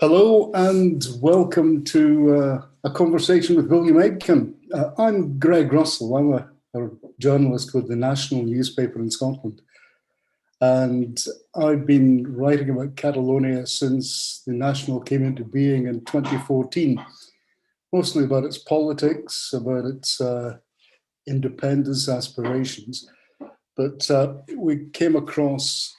Hello and welcome to a conversation with William Aitken. I'm Greg Russell. I'm a journalist with the national newspaper in Scotland. And I've been writing about Catalonia since the National came into being in 2014, mostly about its politics, about its independence aspirations. But we came across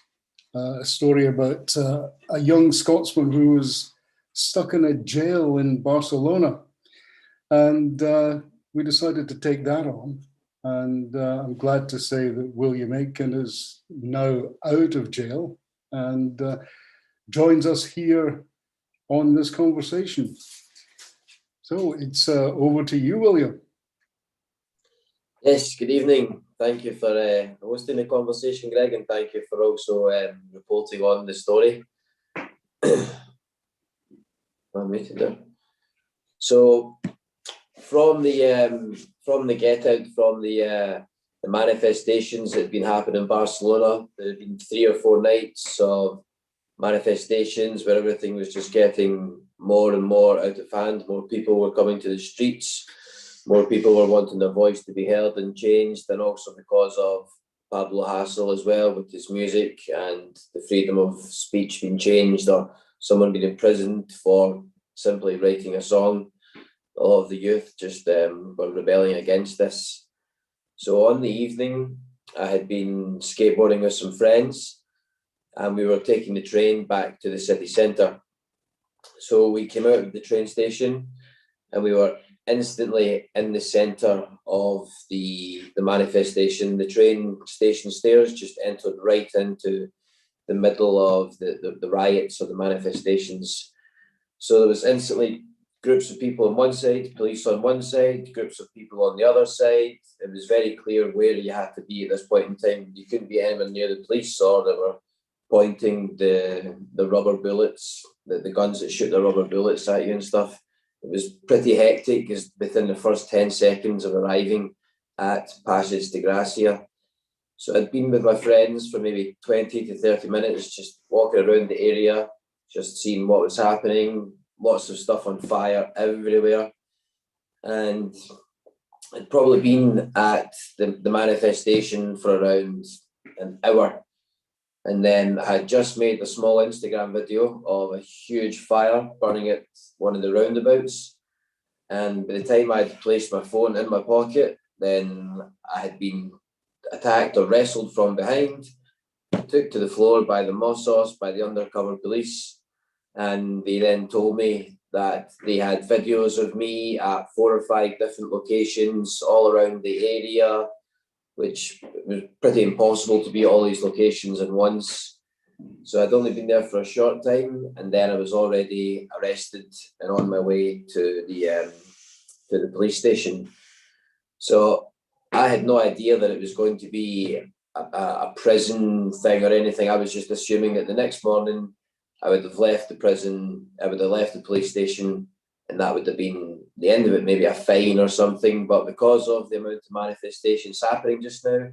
a story about a young Scotsman who was stuck in a jail in Barcelona. And we decided to take that on. And I'm glad to say that William Aitken is now out of jail and joins us here on this conversation. So it's over to you, William. Yes, good evening. Thank you for hosting the conversation, Greg, and thank you for also reporting on the story. So, from the get out, from the manifestations that had been happening in Barcelona, there had been 3 or 4 nights of manifestations where everything was just getting more and more out of hand. More people were coming to the streets. More people were wanting their voice to be heard and changed, and also because of Pablo Hasél as well, with his music and the freedom of speech being changed, or someone being imprisoned for simply writing a song. A lot of the youth just were rebelling against this. So on the evening, I had been skateboarding with some friends, and we were taking the train back to the city centre. So we came out of the train station, and we were instantly in the centre of the manifestation. The train station stairs just entered right into the middle of the riots or the manifestations. So there was instantly groups of people on one side, police on one side, groups of people on the other side. It was very clear where you had to be at this point in time. You couldn't be anywhere near the police, or they were pointing the rubber bullets, the guns that shoot the rubber bullets at you and stuff. It was pretty hectic, because within the first 10 seconds of arriving at Passeig de Gràcia. So I'd been with my friends for maybe 20 to 30 minutes, just walking around the area, just seeing what was happening, lots of stuff on fire everywhere. And I'd probably been at the manifestation for around an hour. And then I had just made a small Instagram video of a huge fire burning at one of the roundabouts. And by the time I had placed my phone in my pocket, then I had been attacked or wrestled from behind, took to the floor by the Mossos, by the undercover police. And they then told me that they had videos of me at 4 or 5 different locations all around the area, which was pretty impossible to be at all these locations at once. So I'd only been there for a short time, and then I was already arrested and on my way to the police station. So I had no idea that it was going to be a prison thing or anything. I was just assuming that the next morning I would have left the prison, I would have left the police station, and that would have been the end of it, maybe a fine or something. But because of the amount of manifestations happening just now,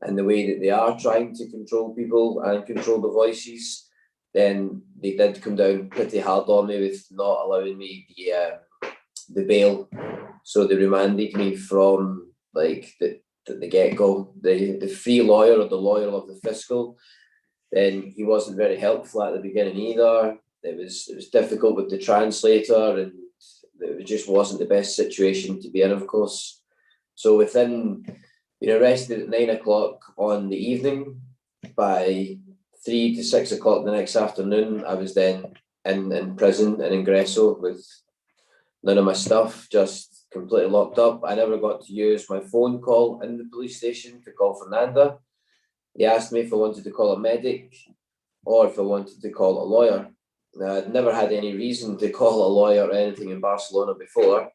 and the way that they are trying to control people and control the voices, then they did come down pretty hard on me with not allowing me the bail. So they remanded me from like the get-go. The free lawyer, or the lawyer of the fiscal, then he wasn't very helpful at the beginning either. It was difficult with the translator, and it just wasn't the best situation to be in, of course. So within being arrested at 9 o'clock on the evening, by 3 to 6 o'clock the next afternoon, I was then in prison in Ingresso with none of my stuff, just completely locked up. I never got to use my phone call in the police station to call Fernanda. They asked me if I wanted to call a medic or if I wanted to call a lawyer. Now, I'd never had any reason to call a lawyer or anything in Barcelona before.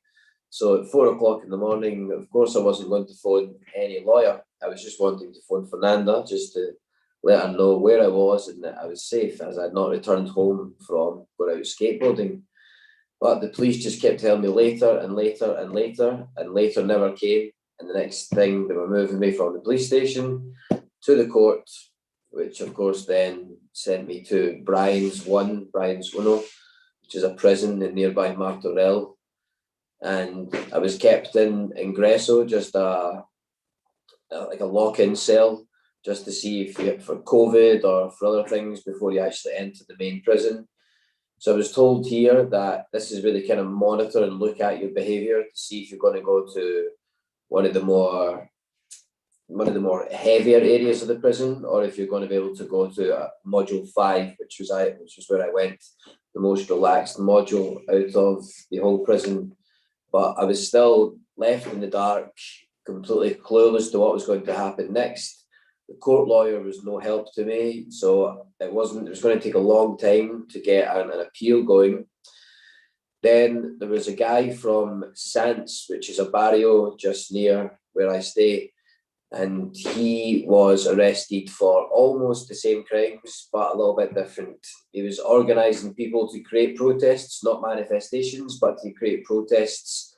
So at 4 o'clock in the morning, of course, I wasn't going to phone any lawyer. I was just wanting to phone Fernanda just to let her know where I was and that I was safe, as I'd not returned home from going out skateboarding. But the police just kept telling me later and later and later, and later never came. And the next thing, they were moving me from the police station to the court, which of course then sent me to Brian's Uno, which is a prison in nearby Martorell. And I was kept in Gresso, just like a lock-in cell, just to see if you, for COVID or for other things, before you actually enter the main prison. So I was told here that this is where they kind of monitor and look at your behaviour to see if you're going to go to one of the more heavier areas of the prison, or if you're going to be able to go to module 5, which was where I went, the most relaxed module out of the whole prison. But I was still left in the dark, completely clueless to what was going to happen next. The court lawyer was no help to me, so it was going to take a long time to get an appeal going. Then there was a guy from Sants, which is a barrio just near where I stay, and he was arrested for almost the same crimes, but a little bit different. He was organising people to create protests, not manifestations, but to create protests.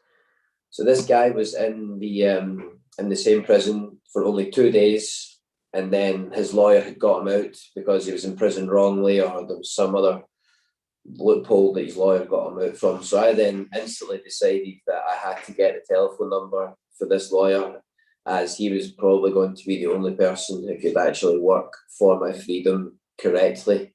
So this guy was in the same prison for only 2 days, and then his lawyer had got him out because he was in prison wrongly, or there was some other loophole that his lawyer got him out from. So I then instantly decided that I had to get the telephone number for this lawyer, as he was probably going to be the only person who could actually work for my freedom correctly.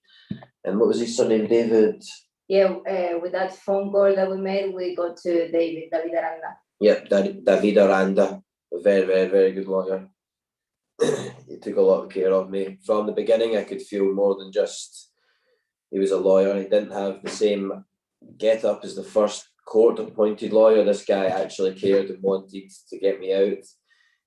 And what was his surname, David? Yeah, with that phone call that we made, we got to David Aranda. Yep, David Aranda, a very, very, very good lawyer. He took a lot of care of me. From the beginning, I could feel more than just he was a lawyer. He didn't have the same get-up as the first court-appointed lawyer. This guy actually cared and wanted to get me out.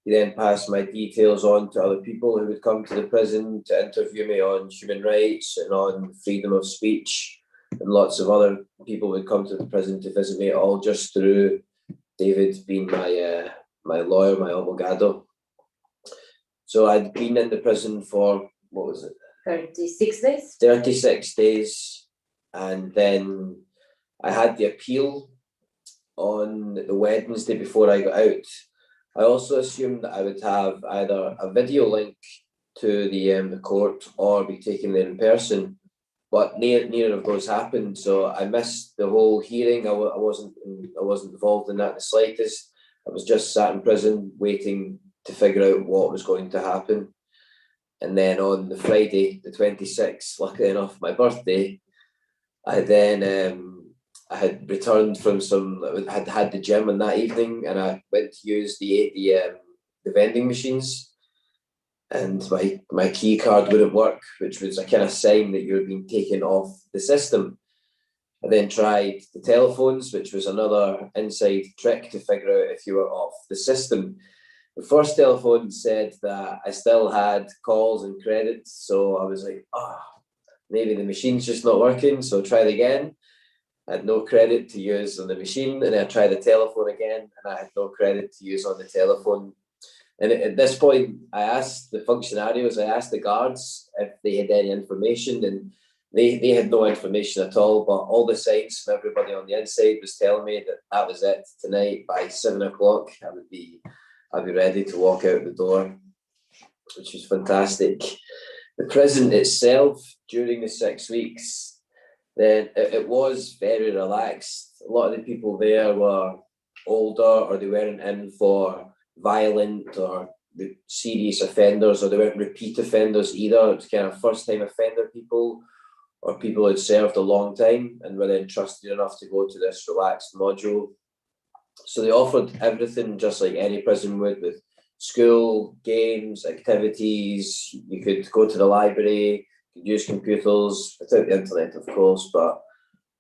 He then passed my details on to other people who would come to the prison to interview me on human rights and on freedom of speech. And lots of other people would come to the prison to visit me, all just through David being my lawyer, my abogado. So I'd been in the prison for, 36 days? 36 days. And then I had the appeal on the Wednesday before I got out. I also assumed that I would have either a video link to the court or be taken there in person, but neither of those happened. So I missed the whole hearing. I wasn't involved in that the slightest. I was just sat in prison waiting to figure out what was going to happen. And then on the Friday, the 26th, luckily enough, my birthday, I had returned from had the gym in that evening, and I went to use the vending machines, and my key card wouldn't work, which was a kind of sign that you were being taken off the system. I then tried the telephones, which was another inside trick to figure out if you were off the system. The first telephone said that I still had calls and credits, so I was like, maybe the machine's just not working, so try it again. I had no credit to use on the machine, and I tried the telephone again, and I had no credit to use on the telephone. And at this point, I asked the functionarios, I asked the guards if they had any information, and they had no information at all, but all the signs from everybody on the inside was telling me that was it. Tonight, by 7 o'clock, I'd be ready to walk out the door, which was fantastic. The prison itself, during the 6 weeks, then it was very relaxed. A lot of the people there were older, or they weren't in for violent or serious offenders, or they weren't repeat offenders either. It was kind of first-time offender people, or people who had served a long time and were then trusted enough to go to this relaxed module. So they offered everything just like any prison would, with school, games, activities. You could go to the library, you could use computers, without the internet, of course, but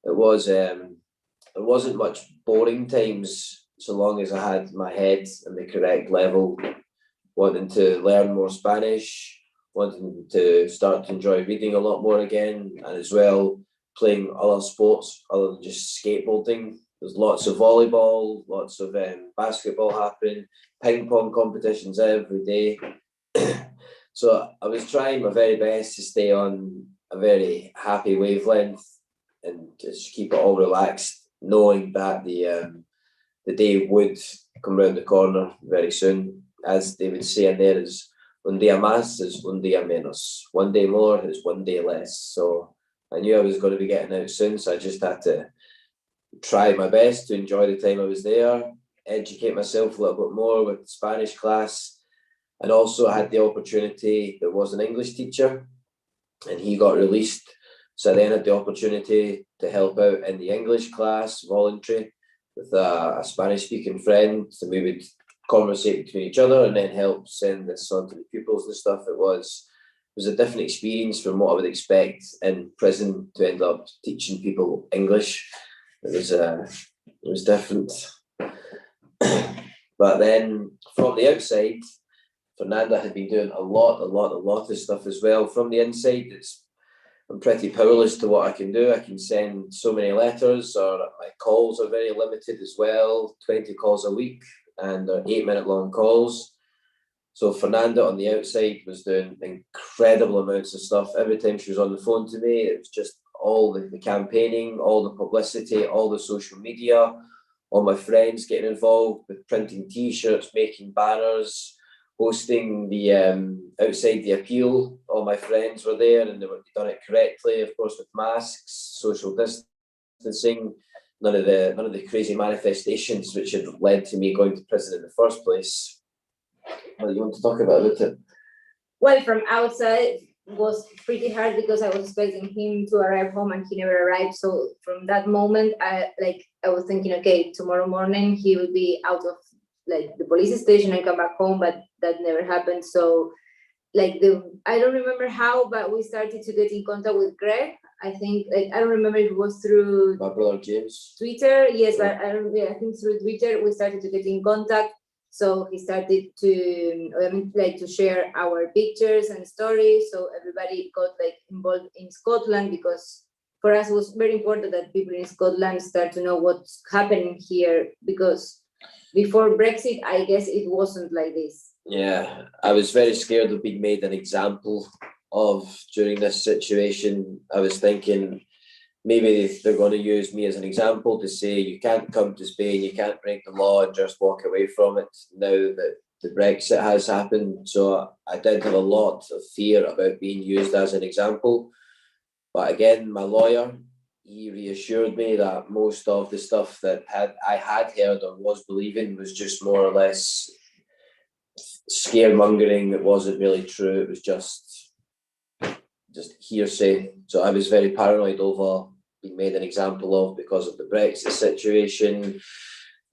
it wasn't much boring times, so long as I had my head in the correct level, wanting to learn more Spanish, wanting to start to enjoy reading a lot more again, and as well playing other sports other than just skateboarding. There's lots of volleyball, lots of basketball happening, ping pong competitions every day. So I was trying my very best to stay on a very happy wavelength and just keep it all relaxed, knowing that the day would come round the corner very soon. As they would say in there, is un día más is un día menos. One day more is one day less. So I knew I was going to be getting out soon, so I just had to try my best to enjoy the time I was there, educate myself a little bit more with the Spanish class, and also I had the opportunity. There was an English teacher, and he got released, so I then had the opportunity to help out in the English class, voluntary, with a Spanish-speaking friend, so we would conversate between each other and then help send this on to the pupils and stuff. It was a different experience from what I would expect in prison to end up teaching people English. It was different. But then from the outside, Fernanda had been doing a lot of stuff as well. From the inside, I'm pretty powerless to what I can do. I can send so many letters, or my calls are very limited as well, 20 calls a week, and they're 8-minute long calls. So Fernanda on the outside was doing incredible amounts of stuff. Every time she was on the phone to me, it was just all the campaigning, all the publicity, all the social media, all my friends getting involved with printing T-shirts, making banners, hosting the outside the appeal. All my friends were there, and they were done it correctly, of course, with masks, social distancing, none of the crazy manifestations which had led to me going to prison in the first place. What do you want to talk about it? Well, from outside was pretty hard because I was expecting him to arrive home and he never arrived. So from that moment, I was thinking, okay, tomorrow morning he will be out of the police station and come back home, but that never happened. So I don't remember how, but we started to get in contact with Greg. I think I don't remember if it was through my brother James. Twitter. Yes, but I think through Twitter we started to get in contact. So he started to share our pictures and stories. So everybody got involved in Scotland, because for us it was very important that people in Scotland start to know what's happening here, because before Brexit, I guess it wasn't like this. Yeah, I was very scared of being made an example of during this situation. I was thinking maybe they're going to use me as an example to say you can't come to Spain, you can't break the law and just walk away from it now that the Brexit has happened. So I did have a lot of fear about being used as an example. But again, my lawyer, he reassured me that most of the stuff that I had heard or was believing was just more or less scaremongering. It wasn't really true. It was just hearsay. So I was very paranoid over being made an example of because of the Brexit situation.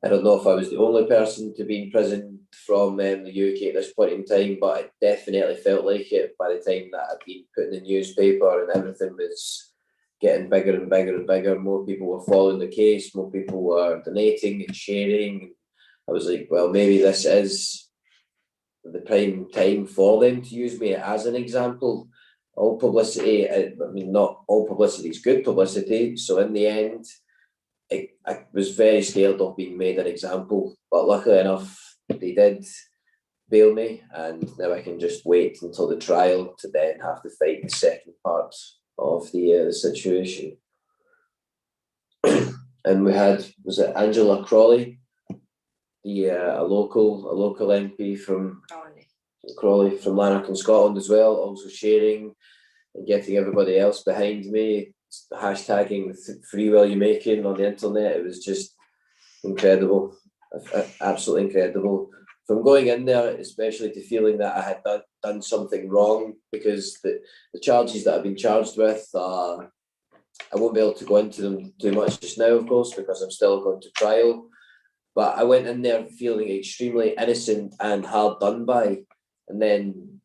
I don't know if I was the only person to be in prison from the UK at this point in time, but it definitely felt like it by the time that I'd been put in the newspaper and everything was getting bigger and bigger and bigger. More people were following the case, more people were donating and sharing. I was like, well, maybe this is the prime time for them to use me as an example. All publicity, not all publicity is good publicity. So in the end, I was very scared of being made an example. But luckily enough, they did bail me, and now I can just wait until the trial to then have to fight the second part of the situation. And we had, was it Angela Crawley, a local MP from Crawley from Lanark in Scotland as well, also sharing and getting everybody else behind me, hashtagging Free William Aitken on the internet. It was just incredible, absolutely incredible. From going in there, especially to feeling that I had done something wrong, because the charges that I've been charged with are, I won't be able to go into them too much just now, of course, because I'm still going to trial. But I went in there feeling extremely innocent and hard done by, and then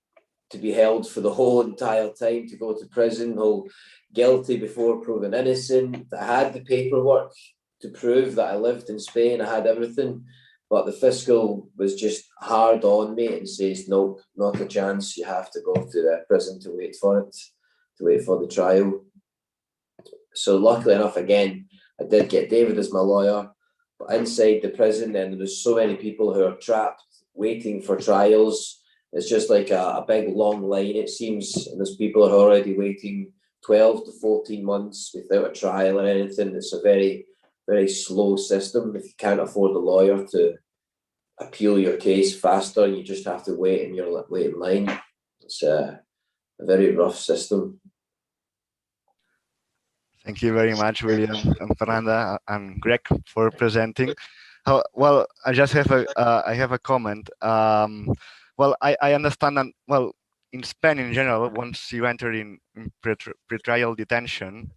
to be held for the whole entire time, to go to prison, whole guilty before proven innocent. I had the paperwork to prove that I lived in Spain, I had everything, but the fiscal was just hard on me and says, nope, not a chance, you have to go to prison to wait for it, to wait for the trial. So luckily enough, again, I did get David as my lawyer, but inside the prison, then there's so many people who are trapped, waiting for trials. It's just like a big long line, it seems, and there's people who are already waiting 12 to 14 months without a trial or anything. It's a very, very slow system. If you can't afford a lawyer to appeal your case faster, you just have to wait in your waiting line. It's a very rough system. Thank you very much, William and Fernanda and Greg, for presenting. Well, I just have a comment. Well, I understand that, well, in Spain in general, once you enter in pre-trial detention,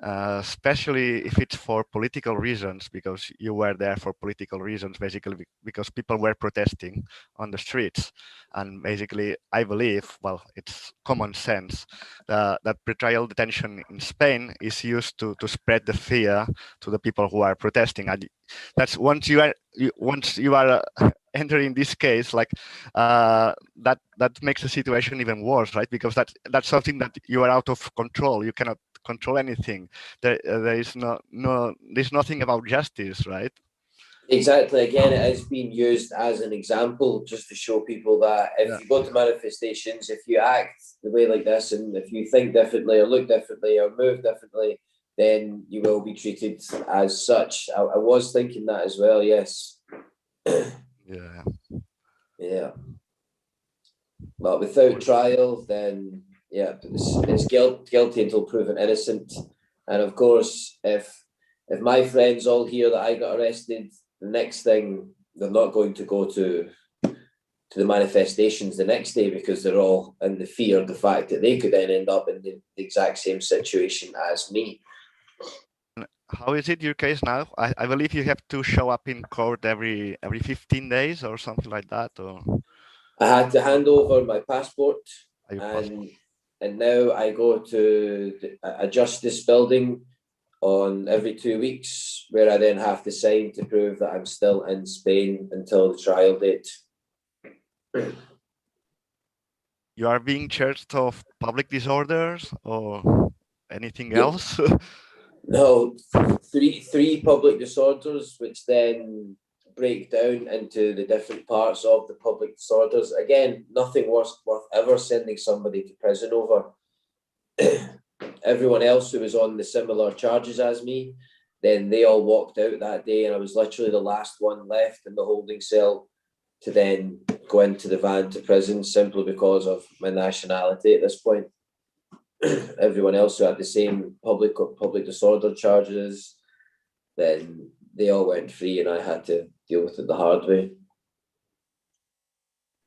especially if it's for political reasons, because you were there for political reasons, basically because people were protesting on the streets. And basically, I believe, well, it's common sense that pretrial detention in Spain is used to spread the fear to the people who are protesting. And that's once you are entering this case, like that makes the situation even worse, right? Because that's something that you are out of control. You cannot control anything. There is there's nothing about justice, right? Exactly. Again, it is being used as an example just to show people that if you go to manifestations, if you act the way like this, and if you think differently or look differently or move differently, then you will be treated as such. I was thinking that as well. Yes. Yeah. Yeah. But without trial, then yeah, it's guilty until proven innocent. And of course, if my friends all hear that I got arrested, the next thing, they're not going to go to the manifestations the next day, because they're all in the fear of the fact that they could then end up in the exact same situation as me. How is it your case now? I believe you have to show up in court every 15 days or something like that, or? I had to hand over my passport, Your and now I go to a justice building on every 2 weeks, where I then have to sign to prove that I'm still in Spain until the trial date. You are being charged of public disorders or anything Yeah. else? No, three public disorders, which then break down into the different parts of the public disorders. Again, nothing worth ever sending somebody to prison over. Everyone else who was on the similar charges as me, then they all walked out that day, and I was literally the last one left in the holding cell to then go into the van to prison, simply because of my nationality at this point. Everyone else who had the same public disorder charges, then they all went free, and I had to deal with it the hard way.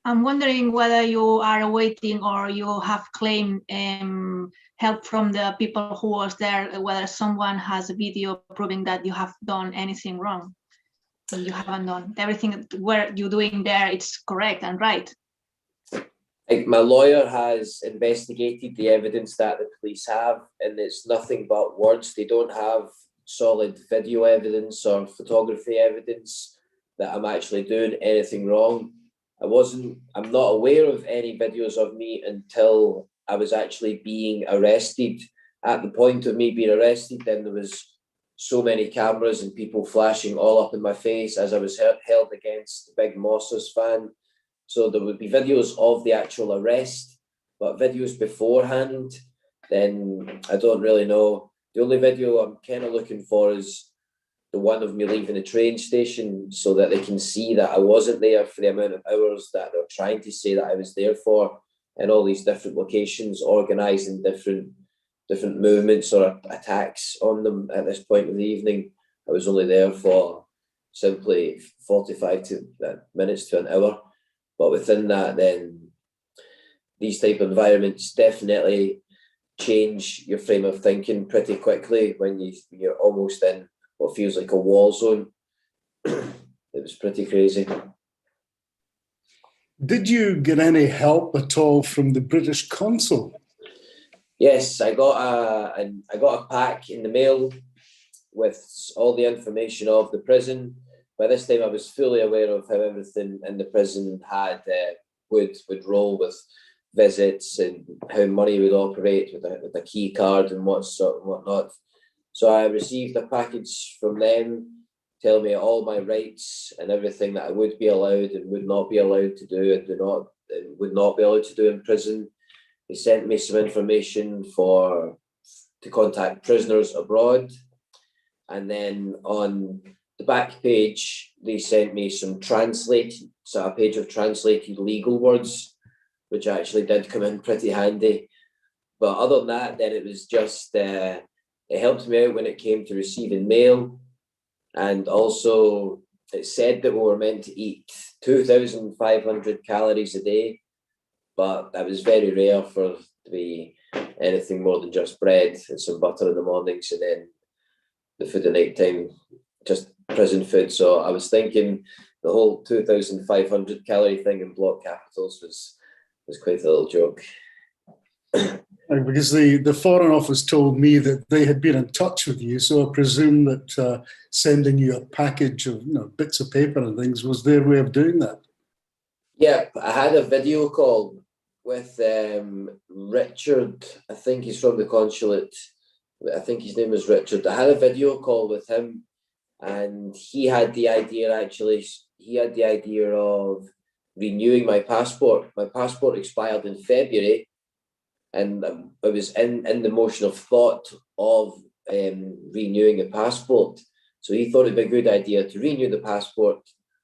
I'm wondering whether you are awaiting or you have claimed help from the people who was there, whether someone has a video proving that you have done anything wrong. You haven't done everything where you're doing there, it's correct and right. My lawyer has investigated the evidence that the police have, and it's nothing but words. They don't have solid video evidence or photography evidence that I'm actually doing anything wrong. I'm not aware of any videos of me until I was actually being arrested. At the point of me being arrested, then there was so many cameras and people flashing all up in my face as I was held against the big Mosses fan. So there would be videos of the actual arrest, but videos beforehand, then I don't really know. The only video I'm kind of looking for is the one of me leaving the train station, so that they can see that I wasn't there for the amount of hours that they're trying to say that I was there for, in all these different locations, organising different movements or attacks on them at this point of the evening. I was only there for simply 45 minutes to an hour. But within that, then these type of environments definitely change your frame of thinking pretty quickly when you're almost in what feels like a war zone. It was pretty crazy. Did you get any help at all from the British consul? Yes, I got a pack in the mail with all the information of the prison. By this time, I was fully aware of how everything in the prison would roll, with visits and how money would operate with a key card and whatnot. So I received a package from them telling me all my rights and everything that I would be allowed and would not be allowed to do and would not be allowed to do in prison. They sent me some information to contact prisoners abroad, and then on the back page, they sent me a page of translated legal words, which actually did come in pretty handy. But other than that, then it was just It helped me out when it came to receiving mail, and also it said that we were meant to eat 2,500 calories a day, but that was very rare for to be anything more than just bread and some butter in the mornings, and then the food at night time, just prison food. So I was thinking the whole 2,500 calorie thing in block capitals was quite a little joke. Because the Foreign Office told me that they had been in touch with you, so I presume that sending you a package of bits of paper and things was their way of doing that. Yeah, I had a video call with Richard. I think he's from the consulate. I think his name is Richard. I had a video call with him, and he had the idea of renewing my passport. My passport expired in February, and I was in the motion of thought of renewing a passport. So he thought it'd be a good idea to renew the passport,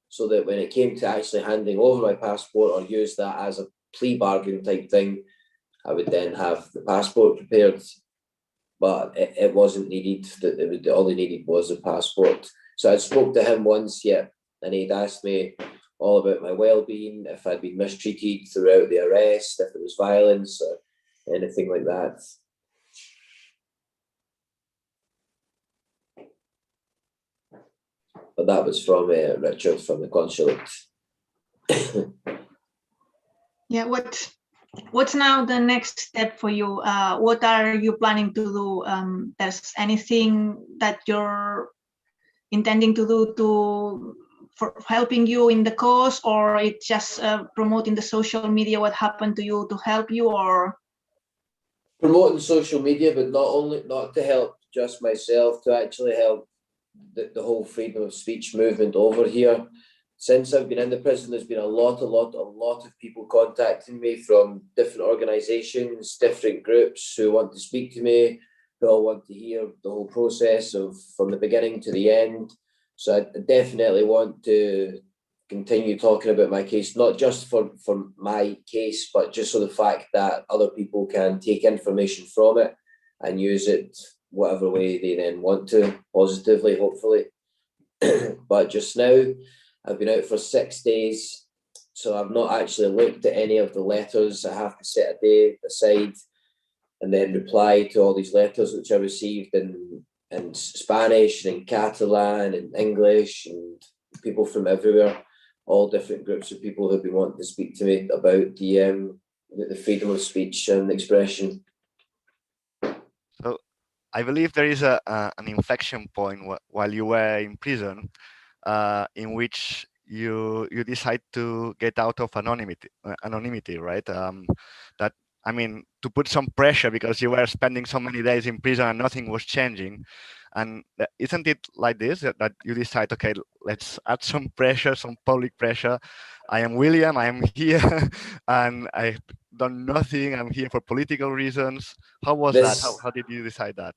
so that when it came to actually handing over my passport or use that as a plea bargain type thing, I would then have the passport prepared. But it wasn't needed. All they needed was a passport. So I spoke to him once, and he'd asked me all about my well-being, if I'd been mistreated throughout the arrest, if there was violence or anything like that. But that was from Richard from the consulate. Yeah, what's now the next step for you? What are you planning to do? There's anything that you're intending to do for helping you in the cause, or it's just promoting the social media, what happened to you, to help you, or? Promoting social media, but not to help just myself, to actually help the whole freedom of speech movement over here. Since I've been in the prison, there's been a lot of people contacting me from different organisations, different groups who want to speak to me, who all want to hear the whole process from the beginning to the end. So I definitely want to continue talking about my case, not just for my case, but just for the fact that other people can take information from it and use it whatever way they then want to, positively, hopefully. But just now, I've been out for 6 days, so I've not actually looked at any of the letters. I have to set a day aside and then reply to all these letters which I received in Spanish and in Catalan and English, and people from everywhere, all different groups of people who've been wanting to speak to me about the freedom of speech and expression. So I believe there is an inflection point while you were in prison, in which you decide to get out of anonymity, right? That, I mean, to put some pressure, because you were spending so many days in prison and nothing was changing. And isn't it like this, that you decide, okay, let's add some pressure, some public pressure. I am William, I am here, and I've done nothing. I'm here for political reasons. How was that? How did you decide that?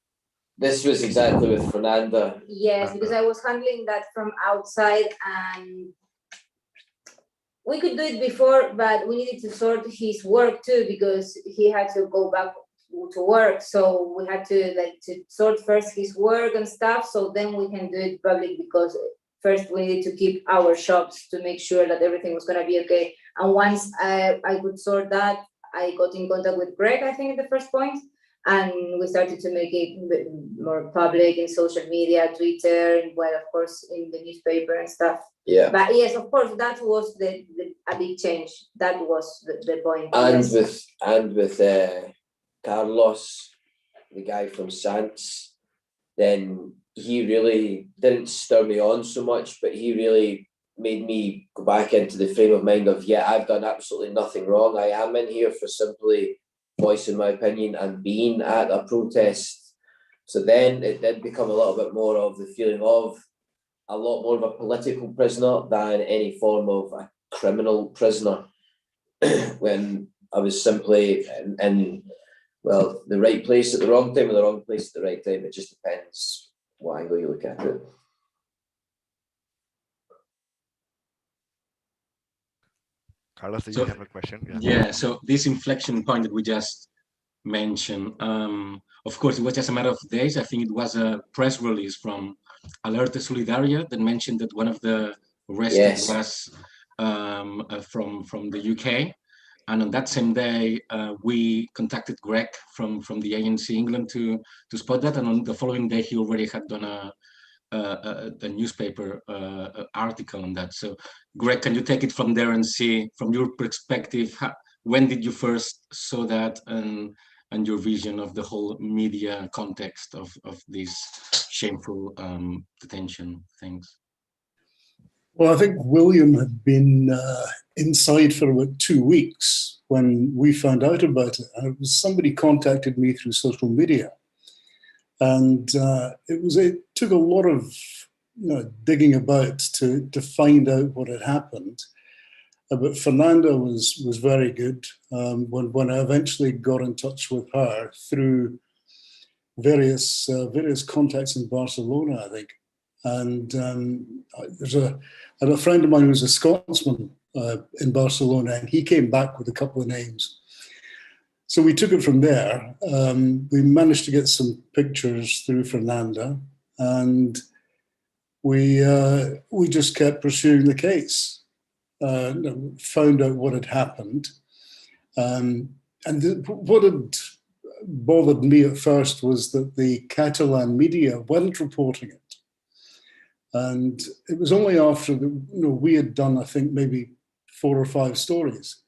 This was exactly with Fernanda. Yes, because I was handling that from outside, and we could do it before, but we needed to sort his work too, because he had to go back to work. So we had to sort first his work and stuff, so then we can do it public, because first we needed to keep our shops to make sure that everything was going to be okay. And once I could sort that, I got in contact with Greg, I think, at the first point, and we started to make it more public in social media, Twitter, and, well, of course, in the newspaper and stuff. Yeah. But yes, of course, that was a big change. That was the point. And yes. with Carlos, the guy from Sants, then he really didn't stir me on so much, but he really made me go back into the frame of mind of, yeah, I've done absolutely nothing wrong. I am in here for simply voicing my opinion and being at a protest. So then it did become a little bit more of the feeling of a lot more of a political prisoner than any form of a criminal prisoner, when I was simply in well, the right place at the wrong time or the wrong place at the right time. It just depends what angle you look at it. Carlos, do you have a question? Yeah, so this inflection point that we just mention. Of course, it was just a matter of days. I think it was a press release from Alerta Solidaria that mentioned that one of the arrested was from the UK. And on that same day, we contacted Greg from the ANC England to spot that. And on the following day, he already had done a newspaper article on that. So Greg, can you take it from there and see from your perspective, when did you first saw that and your vision of the whole media context of these shameful detention things? Well, I think William had been inside for about 2 weeks when we found out about it. And it was somebody contacted me through social media. And it took a lot of digging about to find out what had happened. But Fernanda was very good. When I eventually got in touch with her through various contacts in Barcelona, I think. And I had a friend of mine who's a Scotsman in Barcelona, and he came back with a couple of names. So we took it from there. We managed to get some pictures through Fernanda, and we just kept pursuing the case. Found out what had happened, and what had bothered me at first was that the Catalan media weren't reporting it. And it was only after we had done, I think, maybe 4 or 5 stories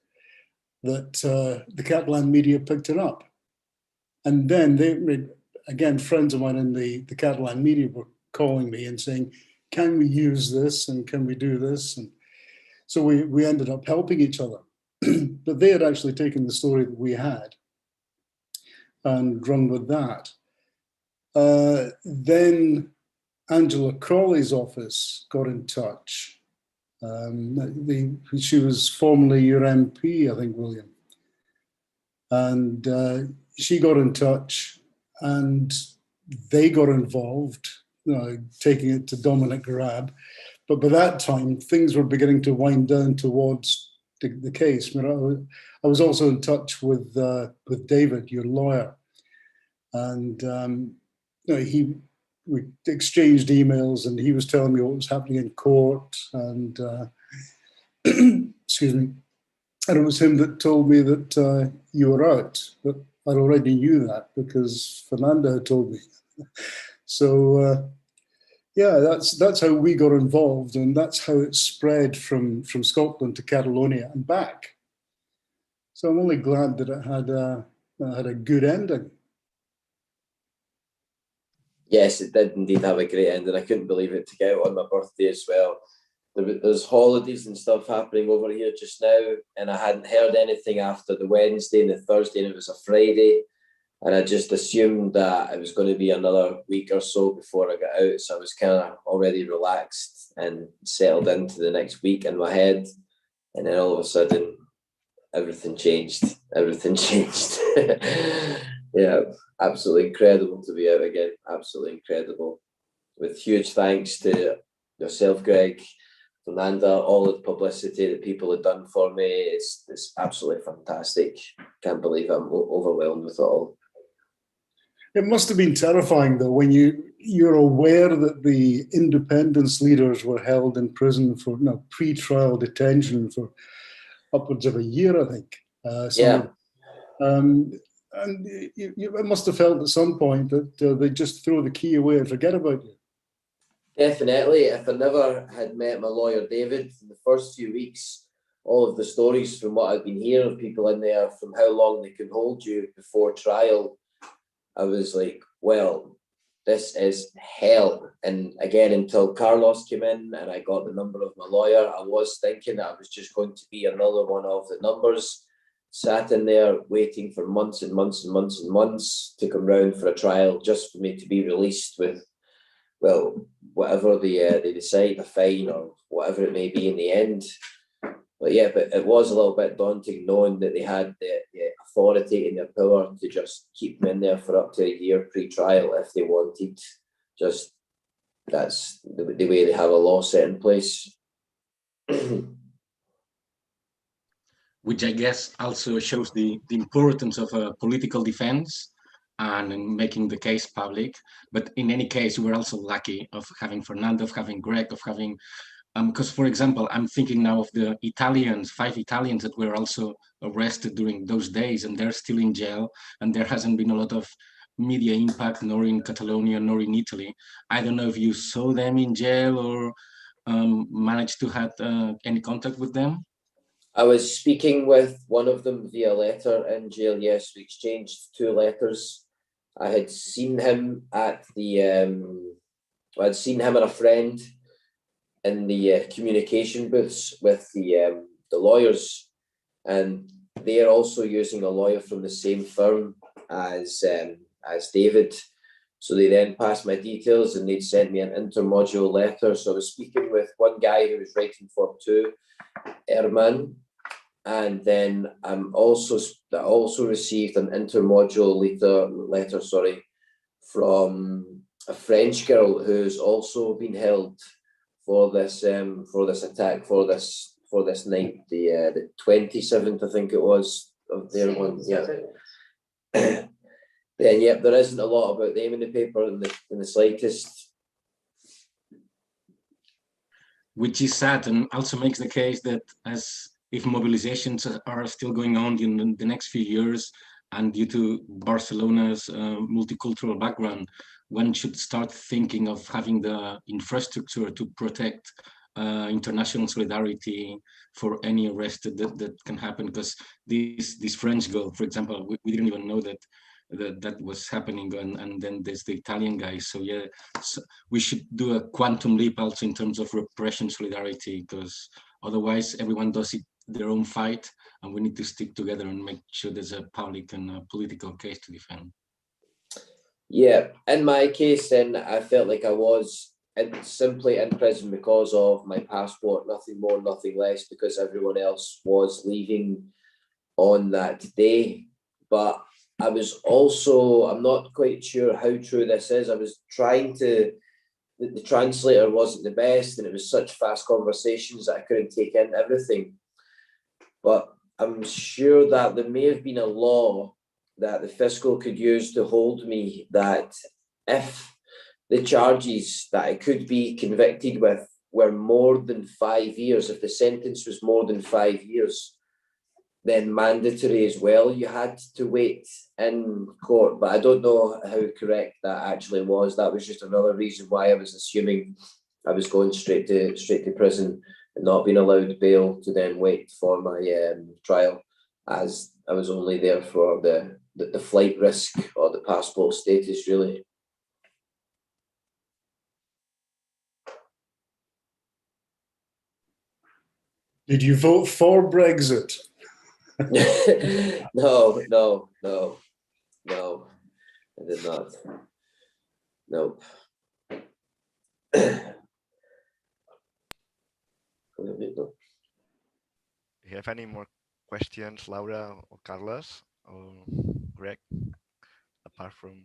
that the Catalan media picked it up. And then again, friends of mine in the Catalan media were calling me and saying, can we use this and can we do this? And so we ended up helping each other. But they had actually taken the story that we had and run with that. Then Angela Crawley's office got in touch. She was formerly your MP, I think, William. And she got in touch and they got involved, taking it to Dominic Raab. But by that time, things were beginning to wind down towards the case. I was also in touch with David, your lawyer. And we exchanged emails, and he was telling me what was happening in court, and excuse me, and it was him that told me that you were out, but I already knew that because Fernanda had told me. So yeah, that's how we got involved, and that's how it spread from Scotland to Catalonia and back. So I'm only glad that it had a good ending. Yes, it did indeed have a great ending. I couldn't believe it to get out on my birthday as well. There's holidays and stuff happening over here just now, and I hadn't heard anything after the Wednesday and the Thursday, and it was a Friday, and I just assumed that it was going to be another week or so before I got out, so I was kind of already relaxed and settled into the next week in my head, and then all of a sudden, everything changed. Yeah, absolutely incredible to be out again. Absolutely incredible. With huge thanks to yourself, Greg, Fernanda, all the publicity that people have done for me. It's absolutely fantastic. Can't believe I'm overwhelmed with it all. It must have been terrifying, though, when you're aware that the independence leaders were held in prison for pre-trial detention for upwards of a year, I think. Yeah. And you must have felt at some point that they just throw the key away and forget about you. Definitely. If I never had met my lawyer, David, in the first few weeks, all of the stories from what I've been hearing of people in there, from how long they can hold you before trial, I was like, well, this is hell. And again, until Carlos came in and I got the number of my lawyer, I was thinking that I was just going to be another one of the numbers. Sat in there waiting for months and months and months and months to come round for a trial just for me to be released with, well, whatever they decide, a fine or whatever it may be in the end. But yeah, but it was a little bit daunting knowing that they had the authority and the power to just keep them in there for up to a year pre-trial if they wanted. Just that's the way they have a law set in place. which I guess also shows the importance of a political defense and in making the case public. But in any case, we're also lucky of having Fernando, of having Greg, of having, because for example, I'm thinking now of the Italians, 5 Italians that were also arrested during those days, and they're still in jail, and there hasn't been a lot of media impact, nor in Catalonia, nor in Italy. I don't know if you saw them in jail or managed to have any contact with them. I was speaking with one of them via letter in jail. Yes, we exchanged 2 letters. I had seen him at the, I'd seen him and a friend in the communication booths with the lawyers, and they are also using a lawyer from the same firm as David. So they then passed my details and they'd sent me an intermodule letter. So I was speaking with one guy who was writing for 2, Erman, and then I also received an intermodule letter, from a French girl who's also been held for this attack, for this night, the 27th, I think it was, of their one. Yeah. Then yep, there isn't a lot about them in the paper in the slightest. Which is sad, and also makes the case that as if mobilizations are still going on in the next few years, and due to Barcelona's multicultural background, one should start thinking of having the infrastructure to protect international solidarity for any arrest that can happen. Because this French girl, for example, we didn't even know that was happening, and then there's the Italian guy. So yeah, so we should do a quantum leap also in terms of repression solidarity, because otherwise everyone does it their own fight, and we need to stick together and make sure there's a public and a political case to defend. Yeah, in my case, then I felt like I was simply in prison because of my passport, nothing more, nothing less, because everyone else was leaving on that day. But I was also, I'm not quite sure how true this is. I was trying to, the translator wasn't the best, and it was such fast conversations that I couldn't take in everything. But I'm sure that there may have been a law that the fiscal could use to hold me, that if the charges that I could be convicted with were more than 5 years, if the sentence was more than 5 years, then mandatory as well, you had to wait in court. But I don't know how correct that actually was. That was just another reason why I was assuming I was going straight to prison and not being allowed bail to then wait for my trial, as I was only there for the flight risk or the passport status, really. Did you vote for Brexit? No, I did not. Nope. Do you have any more questions, Laura or Carlos or Greg, apart from?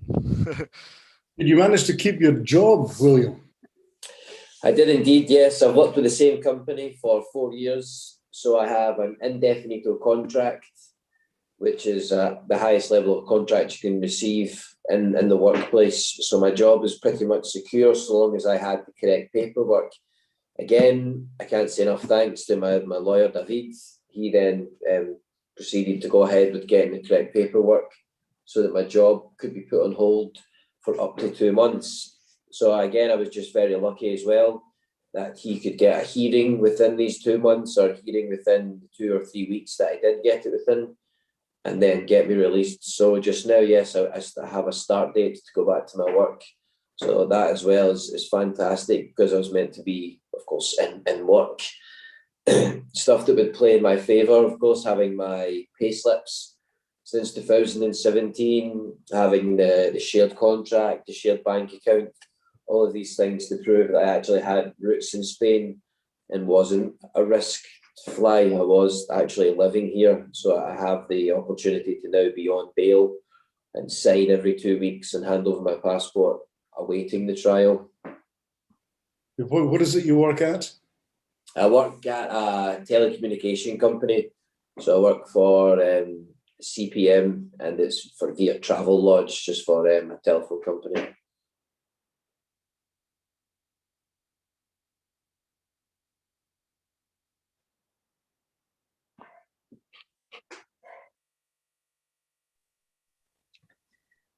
Did you manage to keep your job, William? I did indeed, yes. I've worked with the same company for 4 years. So I have an indefinite contract, which is the highest level of contract you can receive in the workplace. So my job is pretty much secure so long as I had the correct paperwork. Again, I can't say enough thanks to my lawyer, David. He then proceeded to go ahead with getting the correct paperwork so that my job could be put on hold for up to 2 months. So again, I was just very lucky as well that he could get a hearing within these 2 months, or hearing within the 2 or 3 weeks that I did get it within, and then get me released. So just now, yes, I have a start date to go back to my work. So that as well is fantastic, because I was meant to be, of course, in work. Stuff that would play in my favour, of course, having my pay slips since 2017, having the shared contract, the shared bank account, all of these things to prove that I actually had roots in Spain and wasn't a risk to fly. I was actually living here. So I have the opportunity to now be on bail and sign every 2 weeks and hand over my passport, awaiting the trial. What is it you work at? I work at a telecommunication company. So I work for CPM, and it's for via Travel Lodge, just for a telephone company.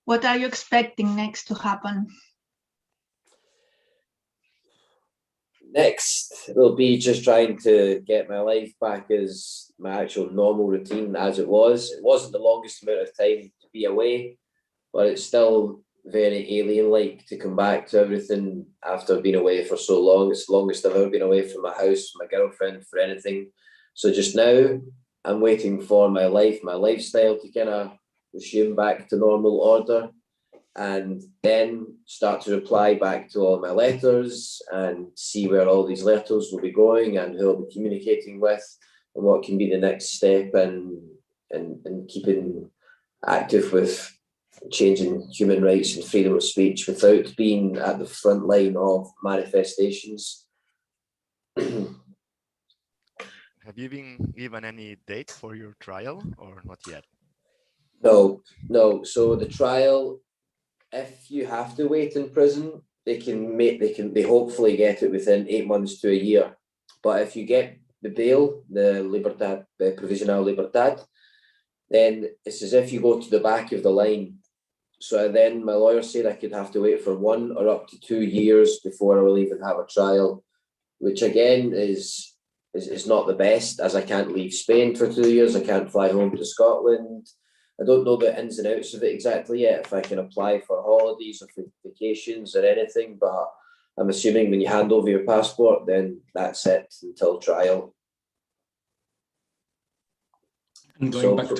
What are you expecting next to happen? Next will be just trying to get my life back as my actual normal routine as it was. It wasn't the longest amount of time to be away, but it's still very alien-like to come back to everything after being away for so long. It's the longest I've ever been away from my house, my girlfriend, for anything. So just now, I'm waiting for my lifestyle to kind of resume back to normal order, and then start to reply back to all my letters and see where all these letters will be going and who I'll be communicating with and what can be the next step, and keeping active with changing human rights and freedom of speech without being at the front line of manifestations. Have you been given any date for your trial or not yet? No. So the trial, if you have to wait in prison, they hopefully get it within 8 months to a year. But if you get the bail, the provisional libertad, then it's as if you go to the back of the line. So then my lawyer said I could have to wait for 1 or up to 2 years before I will even have a trial, which again is not the best, as I can't leave Spain for 2 years. I can't fly home to Scotland. I don't know the ins and outs of it exactly yet, if I can apply for holidays or for vacations or anything, but I'm assuming when you hand over your passport, then that's it until trial. And going back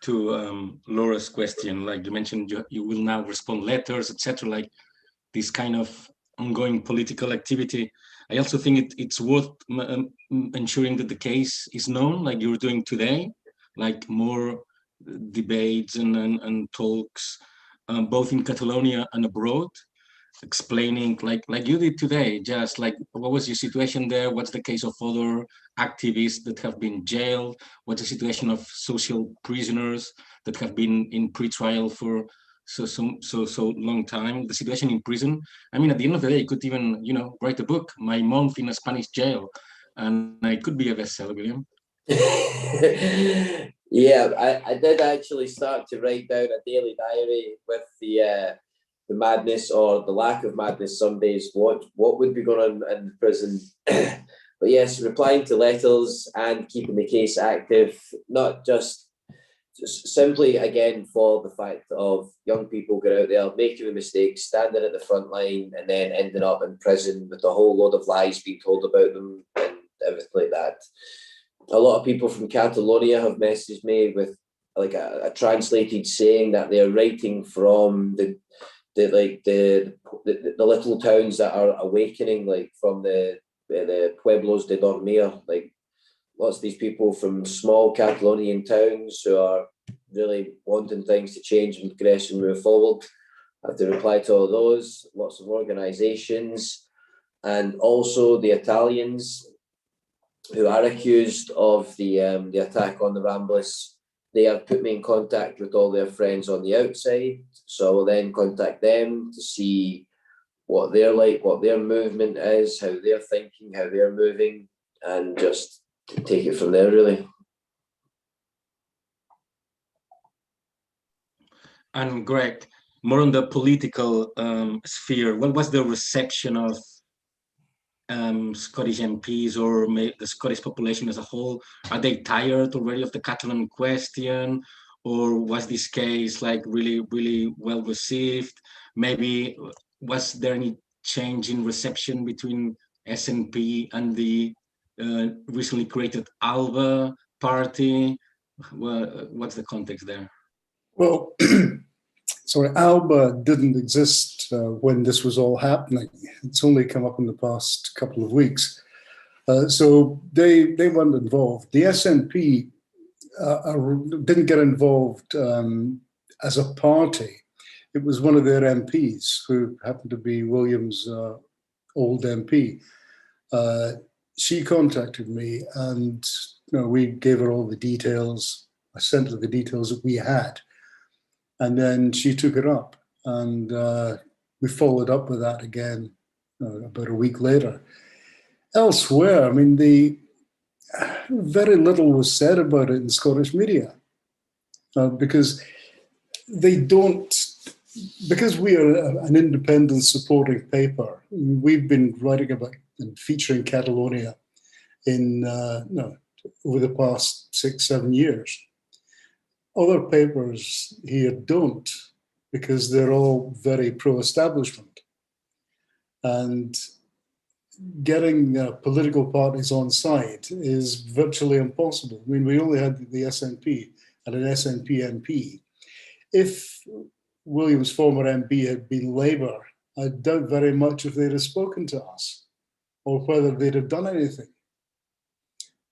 to Laura's question, like you mentioned, you will now respond letters, etc., like this kind of ongoing political activity. I also think it's worth ensuring that the case is known, like you're doing today, like more debates and talks, both in Catalonia and abroad, explaining like you did today, just like what was your situation there, what's the case of other activists that have been jailed, what's the situation of social prisoners that have been in pre-trial for so long time, the situation in prison. I mean, at the end of the day, you could even, write a book, My Month in a Spanish Jail, and it could be a bestseller, William. Yeah, I did actually start to write down a daily diary with the madness or the lack of madness some days, what would be going on in prison. But yes, replying to letters and keeping the case active, not just simply, again, for the fact of young people going out there, making a mistake, standing at the front line, and then ending up in prison with a whole load of lies being told about them and everything like that. A lot of people from Catalonia have messaged me with like a translated saying that they're writing from the little towns that are awakening, like from the pueblos de dormir, like lots of these people from small Catalonian towns who are really wanting things to change and progress and move forward. I have to reply to all those, lots of organizations, and also the Italians who are accused of the attack on the Ramblers. They have put me in contact with all their friends on the outside, so I will then contact them to see what they're like, what their movement is, how they're thinking, how they're moving, and just take it from there, really. And Greg, more on the political sphere, what was the reception of Scottish MPs or the Scottish population as a whole? Are they tired already of the Catalan question, or was this case like really, really well received? Maybe was there any change in reception between SNP and the recently created ALBA party? What's the context there? Well, sorry, ALBA didn't exist when this was all happening. It's only come up in the past couple of weeks. So they weren't involved. The SNP didn't get involved as a party. It was one of their MPs, who happened to be William's old MP. She contacted me, and we gave her all the details. I sent her the details that we had. And then she took it up. And we followed up with that again about a week later. Elsewhere, I mean, very little was said about it in Scottish media because they don't, because we are an independent supporting paper. We've been writing about and featuring Catalonia in over the past 6-7 years. Other papers here don't, because they're all very pro-establishment. And getting political parties on side is virtually impossible. I mean, we only had the SNP and an SNP MP. If William's former MP had been Labour, I doubt very much if they'd have spoken to us or whether they'd have done anything.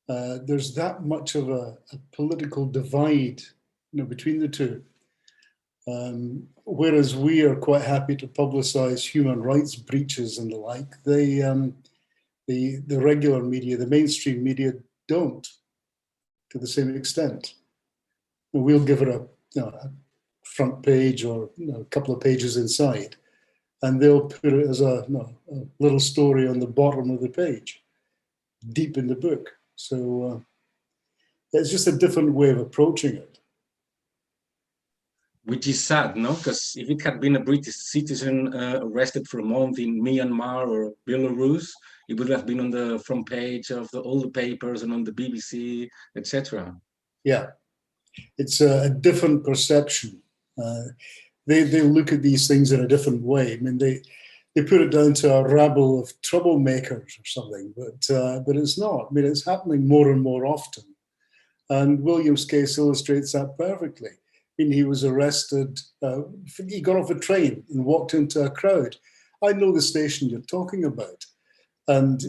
There's that much of a political divide, between the two. Whereas we are quite happy to publicise human rights breaches and the like, the regular media, the mainstream media, don't to the same extent. We'll give it a front page or a couple of pages inside, and they'll put it as a little story on the bottom of the page, deep in the book. So it's just a different way of approaching it. Which is sad, no? Because if it had been a British citizen arrested for a month in Myanmar or Belarus, it would have been on the front page of all the papers and on the BBC, etc. Yeah, it's a different perception. They look at these things in a different way. I mean, they put it down to a rabble of troublemakers or something, but it's not. I mean, it's happening more and more often. And William's case illustrates that perfectly. I mean, he was arrested, he got off a train and walked into a crowd. I know the station you're talking about. And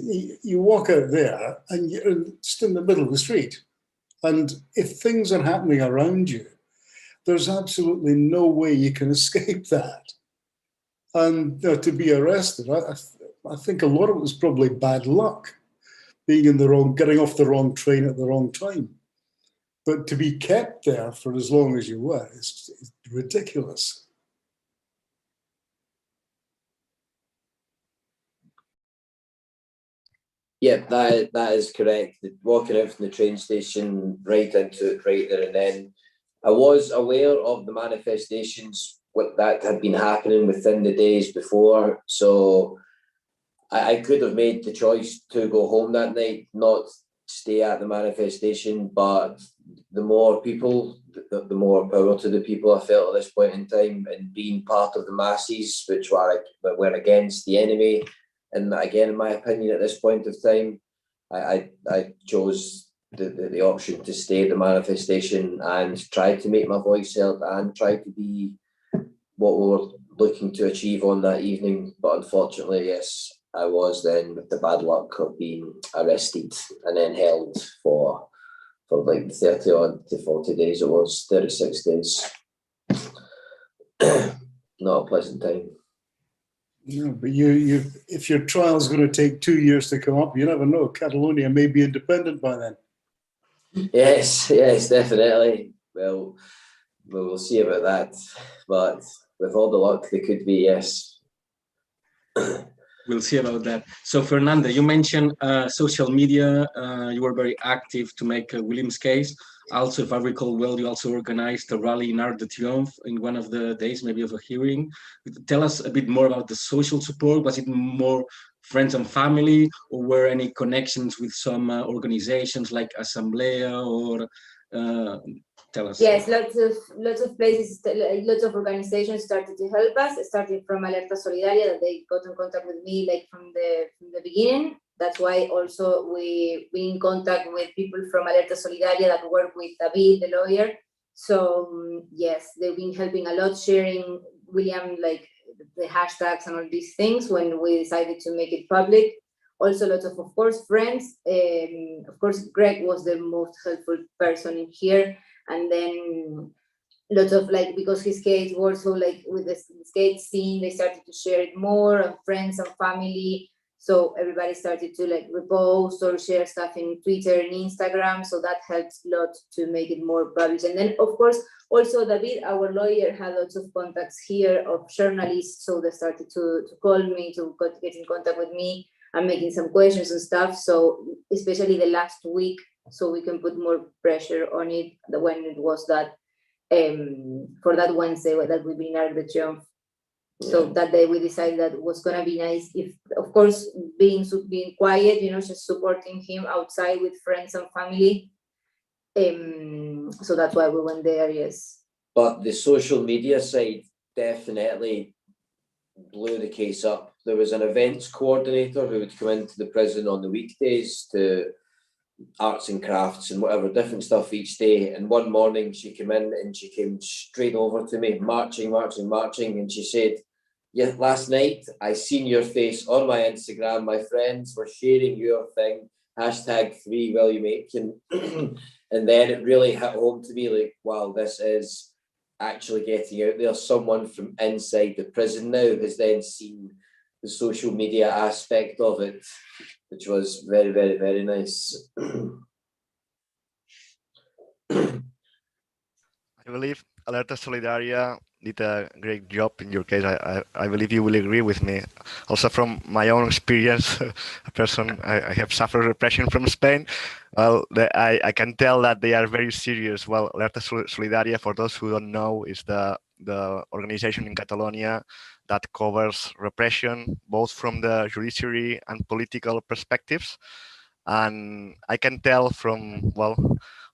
you walk out there and you're just in the middle of the street. And if things are happening around you, there's absolutely no way you can escape that. And to be arrested, I think a lot of it was probably bad luck, getting off the wrong train at the wrong time. But to be kept there for as long as you were is ridiculous. Yeah, that is correct. Walking out from the train station right into it right there and then. I was aware of the manifestations that had been happening within the days before. So I could have made the choice to go home that night, not stay at the manifestation, but the more people, the more power to the people I felt at this point in time, and being part of the masses, which were against the enemy. And again, in my opinion, at this point of time, I chose the option to stay at the manifestation and try to make my voice heard and try to be what we were looking to achieve on that evening. But unfortunately, yes, I was then with the bad luck of being arrested and then held for like 30 odd to 40 days. It was 36 days. Not a pleasant time. No, but if your trial is going to take 2 years to come up, you never know. Catalonia may be independent by then. Yes, definitely. Well, we'll see about that. But with all the luck, they could be, yes. We'll see about that. So, Fernanda, you mentioned social media. You were very active to make William's case. Also, if I recall well, you also organized a rally in Arc de Triomphe in one of the days, maybe of a hearing. Tell us a bit more about the social support. Was it more friends and family, or were any connections with some organizations like Assemblea, or tell us? Yes, lots of places, lots of organizations started to help us, starting from Alerta Solidaria, that they got in contact with me like from the beginning. That's why also we in contact with people from Alerta Solidaria that work with David, the lawyer. So yes, they've been helping a lot, sharing William, like the hashtags and all these things when we decided to make it public. Also lots of course, friends. Of course, Greg was the most helpful person in here. And then lots of because his case was so with the skate scene, they started to share it more, and friends and family. So everybody started to like repost or share stuff in Twitter and Instagram. So that helps a lot to make it more published. And then of course, also David, our lawyer, had lots of contacts here of journalists. So they started to call me, to get in contact with me and making some questions and stuff. So especially the last week, so we can put more pressure on it when it was that for that Wednesday that we've been at the Triumph. So that day we decided that it was gonna be nice if, of course, being quiet, you know, just supporting him outside with friends and family. So that's why we went there, yes. But the social media side definitely blew the case up. There was an events coordinator who would come into the prison on the weekdays to arts and crafts and whatever different stuff each day. And one morning she came in and she came straight over to me, marching, and she said, "Yeah, last night I seen your face on my Instagram. My friends were sharing your thing, #3 William Aitken." And then it really hit home to me, like, wow, this is actually getting out there. Someone from inside the prison now has then seen the social media aspect of it, which was very, very, very nice. I believe Alerta Solidaria did a great job in your case. I believe you will agree with me. Also from my own experience, a person, I have suffered repression from Spain. Well, I can tell that they are very serious. Well, Alerta Solidaria, for those who don't know, is the organization in Catalonia that covers repression, both from the judiciary and political perspectives. And I can tell from, well,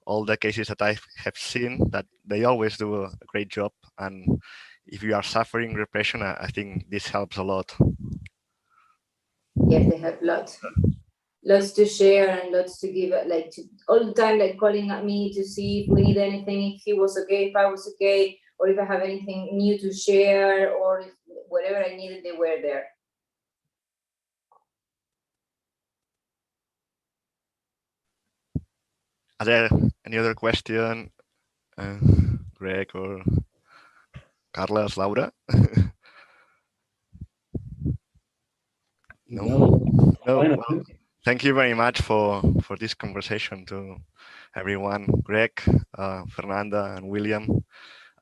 all the cases that I have seen that they always do a great job. And if you are suffering repression, I think this helps a lot. Yes, they have lots to share and lots to give, like all the time, like calling at me to see if we need anything, if he was okay, if I was okay, or if I have anything new to share, or if whatever I needed, they were there. Are there any other question, Greg or Carlos, Laura? No. Well, thank you very much for this conversation to everyone, Greg, Fernanda, and William,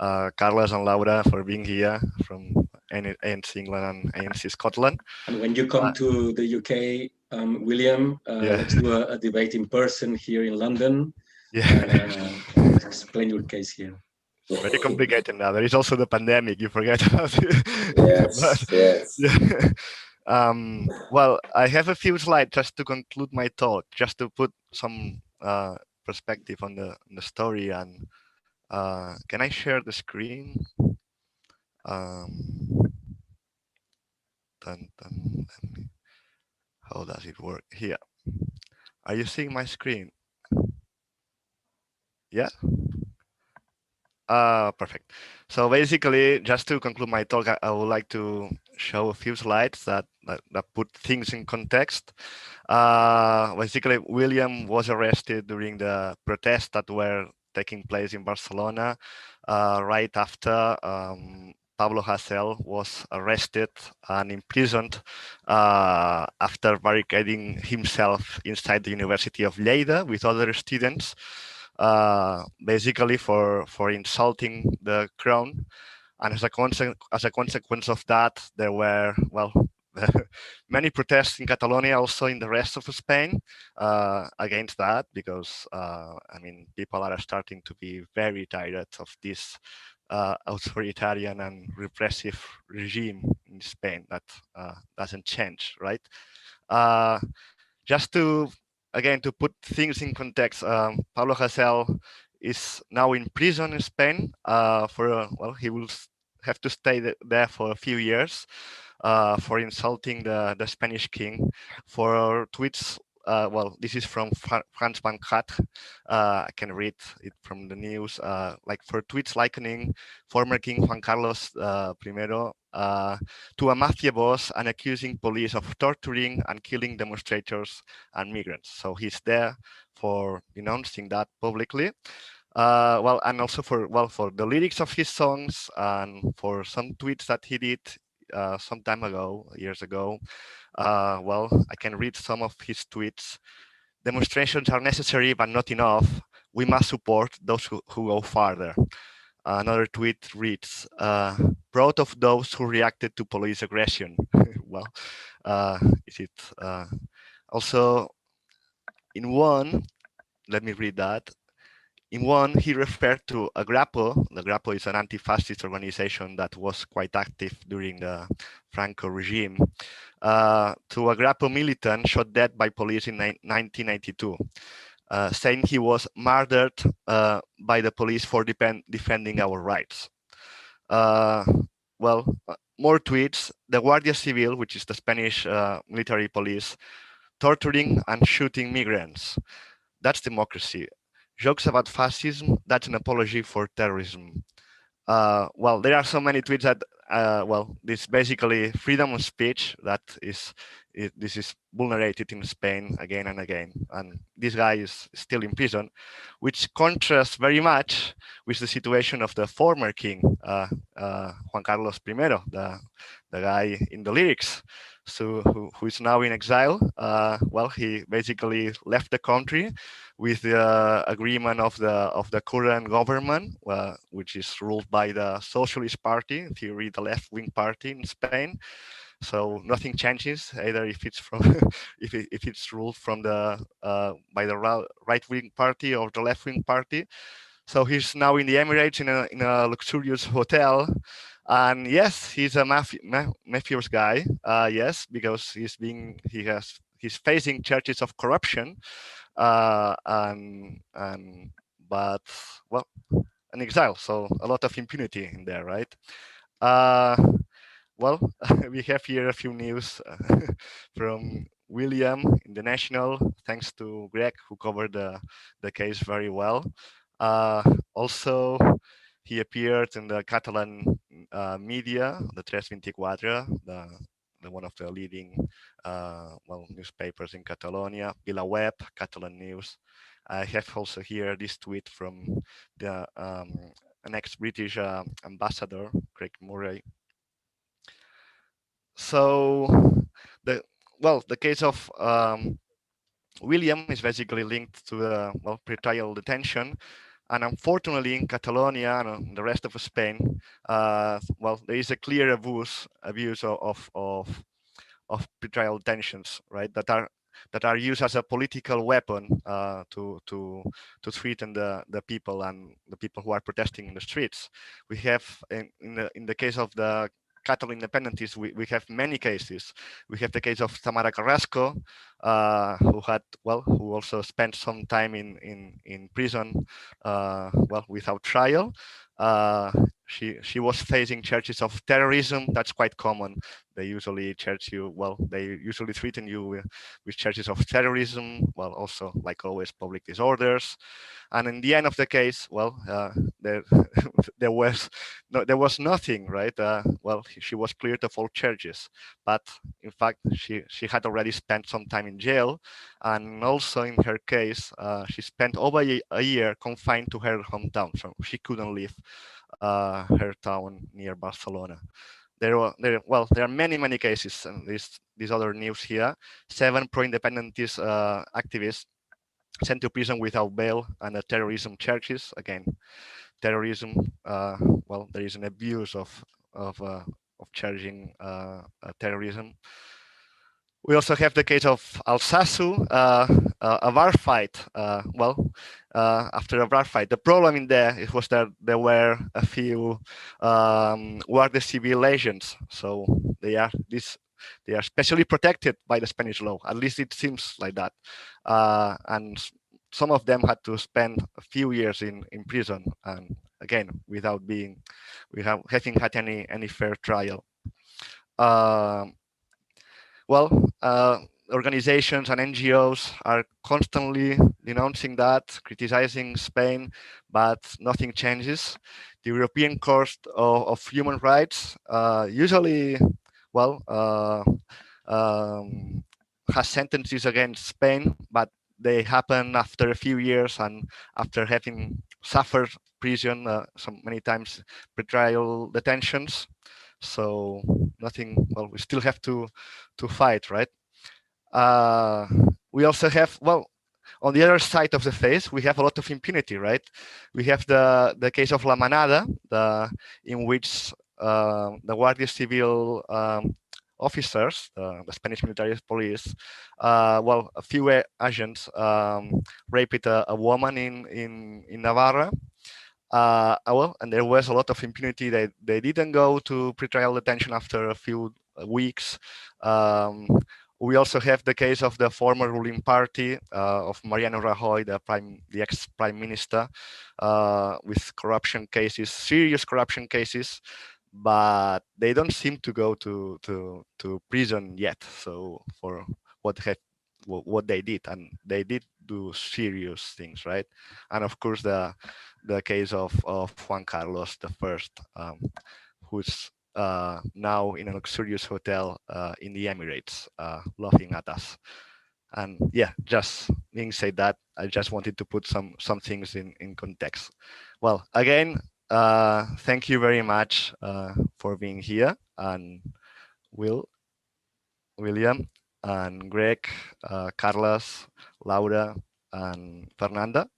Carlos and Laura for being here from ANC England and ANC Scotland. And when you come to the UK, William, let's do a debate in person here in London. Yeah. And explain your case here. Very complicated now. There is also the pandemic. You forget about it. Yes, yes. Yeah. Well, I have a few slides just to conclude my talk, just to put some perspective on the story. And can I share the screen? How does it work here? Are you seeing my screen? Yeah. Perfect. So basically, just to conclude my talk, I would like to show a few slides that put things in context. Basically, William was arrested during the protests that were taking place in Barcelona right after Pablo Hasél was arrested and imprisoned after barricading himself inside the University of Lleida with other students. Basically for insulting the crown, and as a consequence of that, there were, well, many protests in Catalonia, also in the rest of Spain, against that, because I mean, people are starting to be very tired of this authoritarian and repressive regime in Spain that doesn't change, right? Just to, again, to put things in context, Pablo Hasél is now in prison in Spain well, he will have to stay there for a few years for insulting the Spanish king, for tweets. Well, this is from France 24. I can read it from the news. Like for tweets likening former King Juan Carlos I to a mafia boss and accusing police of torturing and killing demonstrators and migrants. So he's there for denouncing that publicly. Well, and also for the lyrics of his songs and for some tweets that he did some time ago, years ago. Well, I can read some of his tweets. Demonstrations are necessary, but not enough. We must support those who go farther. Another tweet reads, proud of those who reacted to police aggression. Well, is it also in one, let me read that. In one, he referred to Agrapo. The Agrapo is an anti-fascist organization that was quite active during the Franco regime. To a Agrapo militant shot dead by police in 1992, saying he was murdered by the police for defending our rights. More tweets. The Guardia Civil, which is the Spanish military police, torturing and shooting migrants. That's democracy. Jokes about fascism, that's an apology for terrorism. Well, there are so many tweets that, this basically freedom of speech that this is vulnerated in Spain again and again. And this guy is still in prison, which contrasts very much with the situation of the former king, Juan Carlos I, the guy in the lyrics. So who is now in exile. Well, he basically left the country with the agreement of the current government, which is ruled by the Socialist Party, in theory the left-wing party in Spain. So nothing changes, either if it's from if it's ruled from the by the right-wing party or the left-wing party. So he's now in the Emirates in a luxurious hotel. And yes, he's a mafious guy. Yes, because he's facing charges of corruption, but well, an exile. So a lot of impunity in there, right? Well, we have here a few news from William in the National. Thanks to Greg, who covered the case very well. Also, he appeared in the Catalan media, the Tres 24, the one of the leading newspapers in Catalonia, VilaWeb, Catalan News. I have also here this tweet from an ex-British ambassador, Craig Murray. So the case of William is basically linked to the pre-trial detention. And unfortunately, in Catalonia and the rest of Spain, there is a clear abuse of pretrial detentions, right? That are used as a political weapon to threaten the people and the people who are protesting in the streets. We have in the case of the Catalan independentists, we have many cases. We have the case of Tamara Carrasco, who also spent some time in prison, without trial. She was facing charges of terrorism. That's quite common. They usually charge you, they usually threaten you with charges of terrorism, also, like always, public disorders. And in the end of the case, there was nothing, right? She was cleared of all charges, but in fact, she had already spent some time in jail. And also in her case, she spent over a year confined to her hometown, so she couldn't leave her town near Barcelona. There are many cases, and these other news here. 7 pro-independentist activists sent to prison without bail and terrorism charges. Again, terrorism. There is an abuse of charging terrorism. We also have the case of Alsasu, a bar fight. After a bar fight, the problem in there was that there were a few Guardia Civil agents, so they are specially protected by the Spanish law. At least it seems like that, and some of them had to spend a few years in prison, and again without having had any fair trial. Organizations and NGOs are constantly denouncing that, criticizing Spain, but nothing changes. The European Court of Human Rights usually, has sentences against Spain, but they happen after a few years and after having suffered prison, so many times pretrial detentions. So nothing. Well, we still have to fight, right? We also have, well, on the other side of the face, we have a lot of impunity, right? We have the case of La Manada, in which the Guardia Civil officers, the Spanish military police, well, a few agents raped a woman in Navarra. Well, and there was a lot of impunity. They didn't go to pretrial detention after a few weeks. We also have the case of the former ruling party of Mariano Rajoy, the ex-prime minister, with corruption cases, serious corruption cases, but they don't seem to go to prison yet. So for what they did, and they did do serious things, right? And of course the case of Juan Carlos I, who's now in a luxurious hotel in the Emirates, laughing at us. And yeah, just being said that, I just wanted to put some things in context. Well, again, thank you very much for being here, and William and Greg, Carlos, Laura, and Fernanda.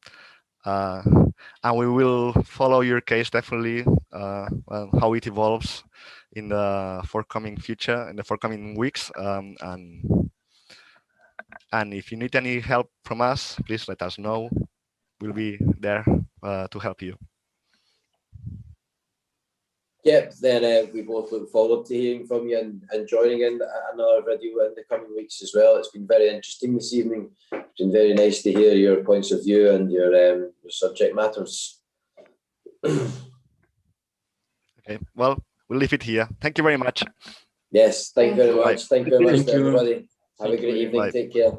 And we will follow your case definitely, well, how it evolves in the forthcoming future, in the forthcoming weeks. And if you need any help from us, please let us know. We'll be there to help you. Yep, then we both look forward to hearing from you and joining in another video in the coming weeks as well. It's been very interesting this evening. It's been very nice to hear your points of view and your subject matters. Okay, well, we'll leave it here. Thank you very much. Yes, thank you very much. Thank you very much, Thank you. everybody. Have Thank a great you. evening. Bye. Take care.